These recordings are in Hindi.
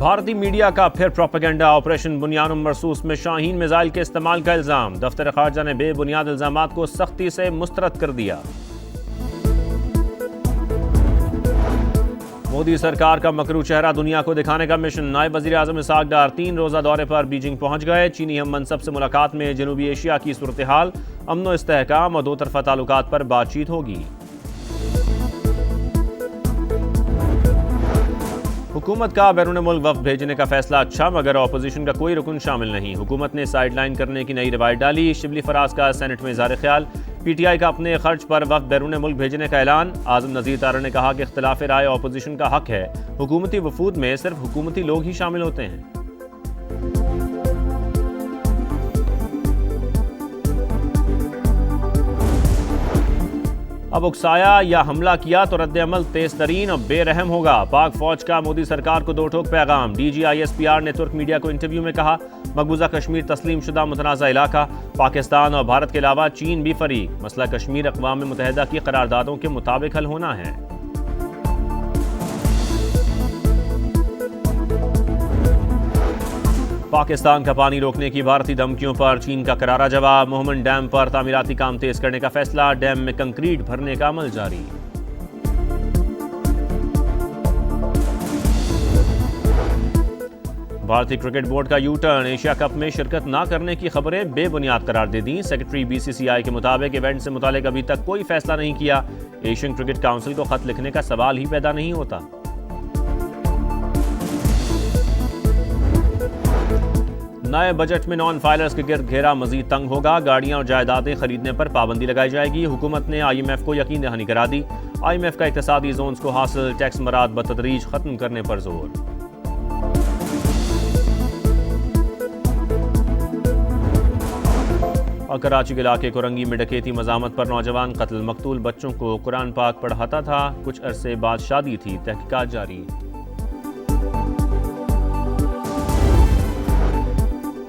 भारतीय मीडिया का फिर प्रोपेगेंडा। ऑपरेशन बुनियानुम मरसूस में शाहीन मिसाइल के इस्तेमाल का इल्जाम। दफ्तर खारजा ने बेबुनियाद इल्जामात को सख्ती से मुस्तरद कर दिया। मोदी सरकार का मकरू चेहरा दुनिया को दिखाने का मिशन। नायब वज़ीर आज़म इसहाक डार 3 रोज़ा दौरे पर बीजिंग पहुंच गए। चीनी हम मनसब से मुलाकात में जनूबी एशिया की सूरत हाल, अमन व इस्तेहकाम और दो तरफ़ा ताल्लुकात पर बातचीत होगी। हुकूमत का बैरून मुल्क वफ़द भेजने का फैसला अच्छा, मगर अपोजिशन का कोई रुकन शामिल नहीं। हुकूमत ने साइडलाइन करने की नई रिवायत डाली। शिबली फराज का सेनेट में इज़हार ख्याल। पीटीआई का अपने खर्च पर वफ़द बैरून मुल्क भेजने का ऐलान। आज़म नज़ीर तारा ने कहा कि इख्तिलाफ राय अपोजिशन का हक है। हुकूमती वफूद में सिर्फ हुकूमती लोग ही शामिल होते हैं। अब उकसाया या हमला किया तो रद्द अमल तेज तरीन और बेरहम होगा। पाक फौज का मोदी सरकार को दो टोक पैगाम। DGISPR ने तुर्क मीडिया को इंटरव्यू में कहा, मकबूजा कश्मीर तस्लीम शुदा मुतनाज़ा इलाका। पाकिस्तान और भारत के अलावा चीन भी फरीक। मसला कश्मीर अक़वाम मुत्तहिदा की करारदादों के मुताबिक हल होना है। पाकिस्तान का पानी रोकने की भारतीय धमकियों पर चीन का करारा जवाब। मोहम्मद डैम पर तामीराती काम तेज करने का फैसला। डैम में कंक्रीट भरने का अमल जारी। भारतीय क्रिकेट बोर्ड का यू टर्न। एशिया कप में शिरकत न करने की खबरें बेबुनियाद करार दे दी। सेक्रेटरी BCCI के मुताबिक इवेंट से मुतालिक अभी तक कोई फैसला नहीं किया। एशियन क्रिकेट काउंसिल को खत लिखने का सवाल ही पैदा नहीं होता। नए बजट में नॉन फाइलर्स के गिर्द घेरा मजीद तंग होगा। गाड़ियां और जायदादें खरीदने पर पाबंदी लगाई जाएगी। हुकूमत ने IMF को यकीन दहानी करा दी। IMF का इक्तसादी जोन्स को हासिल टैक्स मराद बतदरीज खत्म करने पर जोर। और कराची के इलाके कोरंगी में डकैती मजामत पर नौजवान कत्ल। मकतूल बच्चों को कुरान पाक पढ़ाता था। कुछ अरसे बाद शादी थी। तहकीकात जारी।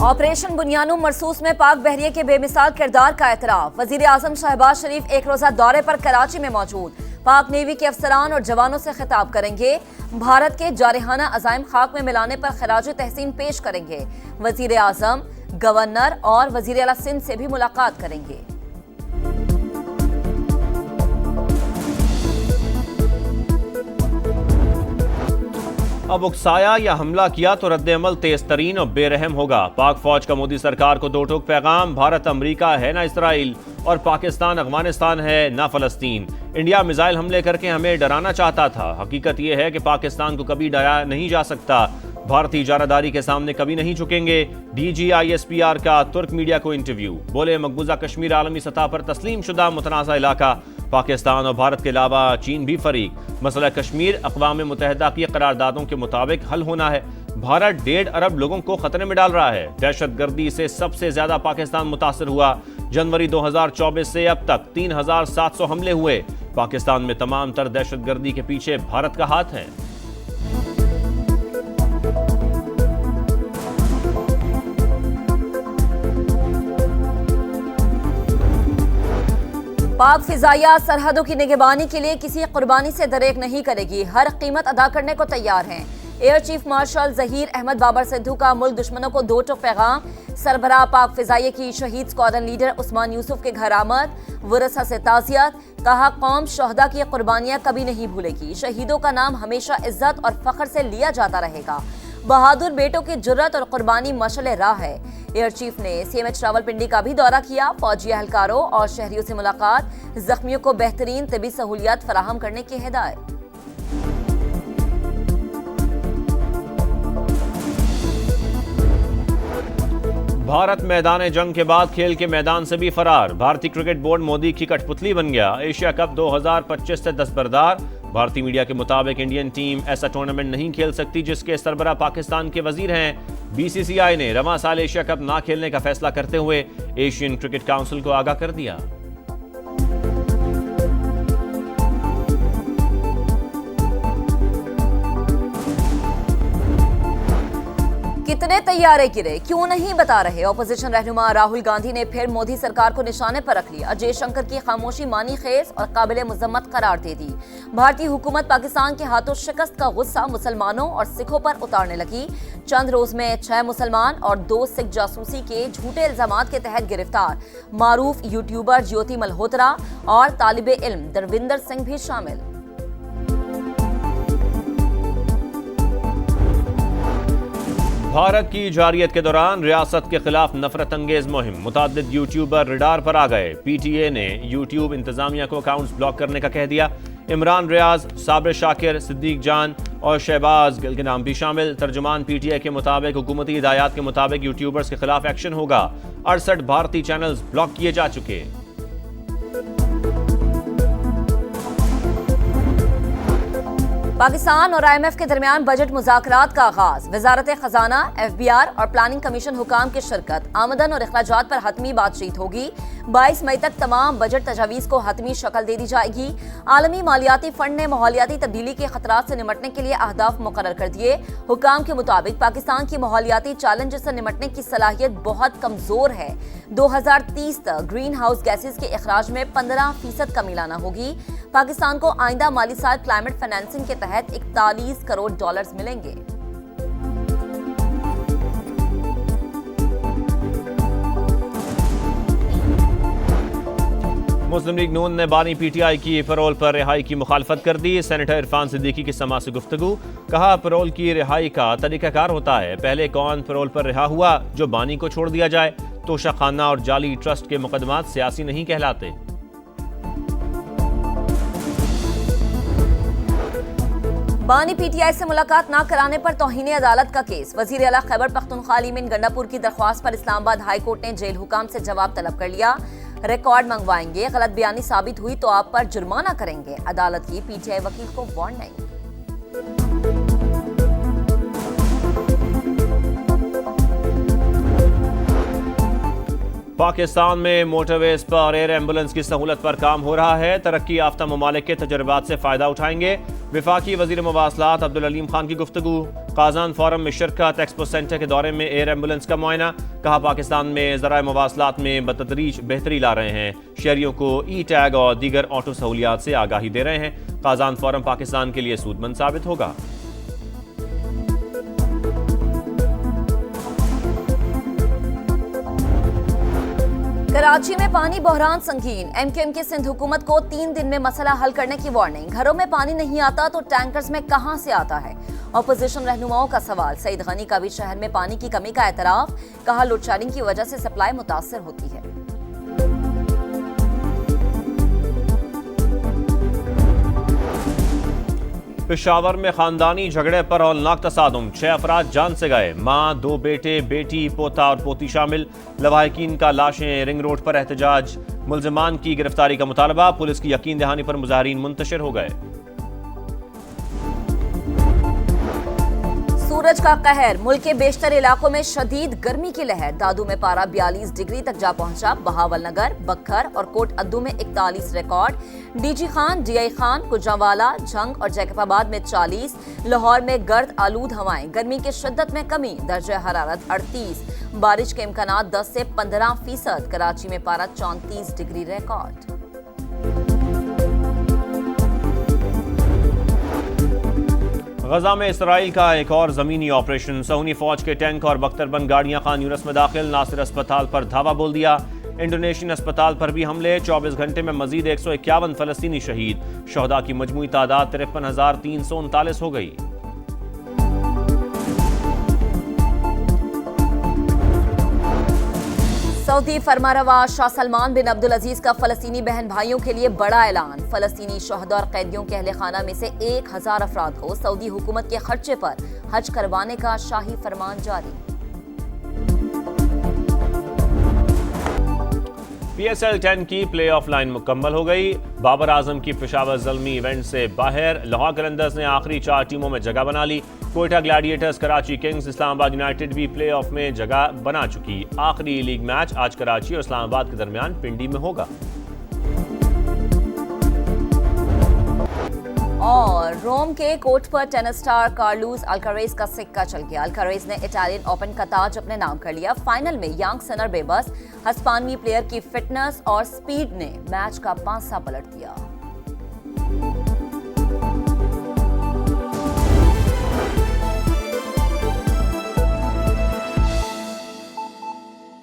ऑपरेशन बुनियानुम मरसूस में पाक बहरिये के बेमिसाल किरदार का एतराफ। वजीर आजम शहबाज शरीफ एक रोजा दौरे पर कराची में मौजूद। पाक नेवी के अफसरान और जवानों से खिताब करेंगे। भारत के जारहाना अज़ाइम खाक में मिलाने पर खराज तहसीन पेश करेंगे। वजीर आजम, गवर्नर और वजीर आला सिंध से भी मुलाकात करेंगे। अब उकसाया या हमला किया तो रद्द अमल तेज तरीन और बेरहम होगा। पाक फौज का मोदी सरकार को दो टोक पैगाम। भारत अमरीका है ना इसराइल, और पाकिस्तान अफगानिस्तान है ना फलस्तीन। इंडिया मिसाइल हमले करके हमें डराना चाहता था। हकीकत यह है कि पाकिस्तान को कभी डराया नहीं जा सकता। भारतीय इजारादारी के सामने कभी नहीं झुकेंगे। DGISPR का तुर्क मीडिया को इंटरव्यू। बोले, मकबूजा कश्मीर आलमी सतह पर तस्लीम शुदा मुतनाज़ा इलाका। पाकिस्तान और भारत के अलावा चीन भी फरीक। मसला कश्मीर अक़वाम मुत्तहिदा की करारदादों के मुताबिक हल होना है। भारत 1.5 अरब लोगों को खतरे में डाल रहा है। दहशतगर्दी से सबसे ज्यादा पाकिस्तान मुतासर हुआ। जनवरी 2024 से अब तक 3700 हमले हुए। पाकिस्तान में तमाम तर दहशतगर्दी के पीछे भारत का हाथ है। पाक फिजाइया सरहदों की निगरानी के लिए किसी कुर्बानी से दरेक नहीं करेगी। हर कीमत अदा करने को तैयार हैं। Air chief marshal Zaheer Ahmed Babar Sidhu का मुल्क दुश्मनों को दो टोक पैगाम। सरबराह पाक फिजाइया की शहीद स्क्वाड्रन लीडर उस्मान यूसुफ के घर आमद। वरसा से ताज़ियत। कहा, कौम शहदा की कुर्बानियां कभी नहीं भूलेगी। शहीदों का नाम हमेशा इज्जत और फख्र से लिया जाता रहेगा। बहादुर बेटों की जुर्रत और कुर्बानी मशअल राह है। एयर चीफ ने CMH रावलपिंडी का भी दौरा किया। फौजी एहलकारों और शहरियों से मुलाकात। जख्मियों को बेहतरीन तबी सहूलियात फराहम करने की हिदायत। भारत मैदान जंग के बाद खेल के मैदान से भी फरार। भारतीय क्रिकेट बोर्ड मोदी की कठपुतली बन गया। एशिया कप 2025 से दस्तबरदार। भारतीय मीडिया के मुताबिक इंडियन टीम ऐसा टूर्नामेंट नहीं खेल सकती जिसके सरबराह पाकिस्तान के वजीर हैं। BCCI ने रवां साल एशिया कप ना खेलने का फैसला करते हुए एशियन क्रिकेट काउंसिल को आगाह कर दिया। कितने तैयारे गिरे क्यों नहीं बता रहे। ऑपोजिशन रहनुमा राहुल गांधी ने फिर मोदी सरकार को निशाने पर रख लिया। जयशंकर की खामोशी मानी खेज और काबिल मुजम्मत करार दे दी। भारतीय हुकूमत पाकिस्तान के हाथों शिकस्त का गुस्सा मुसलमानों और सिखों पर उतारने लगी। चंद रोज में 6 मुसलमान और 2 सिख जासूसी के झूठे इल्जामात के तहत गिरफ्तार। मारूफ यूट्यूबर ज्योति मल्होत्रा और तालिबे इल्म दरविंदर सिंह भी शामिल। भारत की जारियत के दौरान रियासत के खिलाफ नफरत अंगेज मुहिम, मुताद्दिद यूट्यूबर रडार पर आ गए। पीटीए ने यूट्यूब इंतजामिया को अकाउंट्स ब्लॉक करने का कह दिया। इमरान रियाज, साबिर शाकिर, सिद्दीक जान और शहबाज गिल के नाम भी शामिल। तर्जुमान पीटीए के मुताबिक हुकूमती हिदायत के मुताबिक यूट्यूबर्स के खिलाफ एक्शन होगा। 68 भारतीय चैनल्स ब्लॉक किए जा चुके। पाकिस्तान और IMF के दरमियान बजट मुज़ाकरात का आगाज। वजारत खजाना, FBR और प्लानिंग कमीशन हुकाम की शिरकत। आमदन और अखराजात पर हतमी बातचीत होगी। 22 मई तक तमाम बजट तजावीज़ को हतमी शक्ल दे दी जाएगी। आलमी मालियाती फंड ने माहौलियाती तब्दीली के खतरात से निमटने के लिए अहदाफ मुकर्रर कर दिए। हुकाम के मुताबिक पाकिस्तान की माहौलियाती चैलेंज से निमटने की सलाहियत बहुत कमजोर है। 2030 तक ग्रीन हाउस गैसेज के अखराज में 15% कमी लाना होगी। पाकिस्तान को आइंदा माली साल क्लाइमेट फाइनेंसिंग के तहत 41 करोड़ डॉलर्स मिलेंगे। मुस्लिम लीग नून ने बानी पीटीआई की पैरोल पर रिहाई की मुखालफत कर दी। सेनेटर इरफान सिद्दीकी की समा से गुफ्तगू, कहा पैरोल की रिहाई का तरीकाकार होता है। पहले कौन पैरोल पर रिहा हुआ जो बानी को छोड़ दिया जाए। तोशा खाना और जाली ट्रस्ट के मुकदमात सियासी नहीं कहलाते। बानी पीटीआई से मुलाकात न कराने पर तौहीन अदालत का केस। वजीर आला खैबर पख्तूनख्वा अलीमीन गंडापुर की दरख्वास्त पर इस्लामाबाद हाई कोर्ट ने जेल हुकाम से जवाब तलब कर लिया। रिकॉर्ड मंगवाएंगे, गलत बयानी साबित हुई तो आप पर जुर्माना करेंगे। अदालत की पीटीआई वकील को वार्निंग। पाकिस्तान में मोटरवेज पर एयर एम्बुलेंस की सहूलत पर काम हो रहा है। तरक्की याफ्ता ममालिक के तजर्बात से फायदा उठाएंगे। विफाकी वजीर मवासलात अब्दुल अलीम खान की गुफ्तगू। काजान फोरम में शिरकत, एक्सपो सेंटर के दौरे में एयर एम्बुलेंस का मुआयना। कहा पाकिस्तान में ज़राए मवासलात में बतदरीज बेहतरी ला रहे हैं। शहरियों को ई टैग और दीगर ऑटो सहूलियात से आगाही दे रहे हैं। काजान फोरम पाकिस्तान के लिए सूदमंद साबित होगा। कराची में पानी बहरान संगीन। MKM की सिंध हुकूमत को 3 दिन में मसला हल करने की वार्निंग। घरों में पानी नहीं आता तो टैंकर्स में कहां से आता है। ऑपोजिशन रहनुमाओं का सवाल। सईद गनी का भी शहर में पानी की कमी का एतराफ। कहा लोड शेडिंग की वजह से सप्लाई मुतासर होती है। पेशावर में खानदानी झगड़े पर हौलनाक तसादुम, 6 अफराद जान से गए। मां, 2 बेटे, बेटी, पोता और पोती शामिल। लवाहिकीन का लाशें, रिंग रोड पर एहतजाज। मुल्जिमान की गिरफ्तारी का मुतालबा। पुलिस की यकीन दहानी पर मुजाहिरीन मुंतशिर हो गए। सूरज का कहर। मुल्क के बेशतर इलाकों में शदीद गर्मी की लहर। दादू में पारा 42 डिग्री तक जा पहुंचा। बहावल नगर, बखर और कोट अद्दू में 41 रिकॉर्ड। डीजी खान, DI खान, कुजावाला, झंग और जैकबाबाद में 40। लाहौर में गर्द आलूद हवाएं। गर्मी की शिद्दत में कमी। दर्जा हरारत 38। बारिश के इम्कानात 10 से 15%। कराची में पारा 34 डिग्री रिकॉर्ड। गजा में इसराइल का एक और जमीनी ऑपरेशन। सहूनी फौज के टैंक और बख्तरबंद गाड़ियां खान यूनिस में दाखिल। नासिर अस्पताल पर धावा बोल दिया। इंडोनेशियन अस्पताल पर भी हमले। 24 घंटे में मजीद 151 फलस्तीनी शहीद। शहदा की मजमूई तादाद 53,339 हो गई। सऊदी फरमारवा शाह सलमान बिन अब्दुल अजीज का फलस्तीनी बहन भाइयों के लिए बड़ा ऐलान। फलस्तीनी शहदा और कैदियों के अहले खाना में से 1000 अफराद को सऊदी हुकूमत के खर्चे पर हज करवाने का शाही फरमान जारी। PSL 10 की प्ले ऑफ लाइन मुकम्मल हो गई। बाबर आजम की पेशावर ज़ल्मी इवेंट से बाहर। लाहौर कलंदर्स ने आखिरी 4 टीमों में जगह बना ली। Quetta gladiators, Karachi kings, Islamabad united भी प्ले ऑफ में जगह बना चुकी। आखिरी लीग मैच आज कराची और इस्लामाबाद के दरमियान पिंडी में होगा। और रोम के कोर्ट पर टेनिस स्टार कार्लोस अल्कारेज का सिक्का चल गया। अल्कारेज ने इटालियन ओपन का ताज अपने नाम कर लिया। फाइनल में यंग सिनर बेबस हिस्पानियाई प्लेयर की फिटनेस और स्पीड ने मैच का पांसा पलट दिया।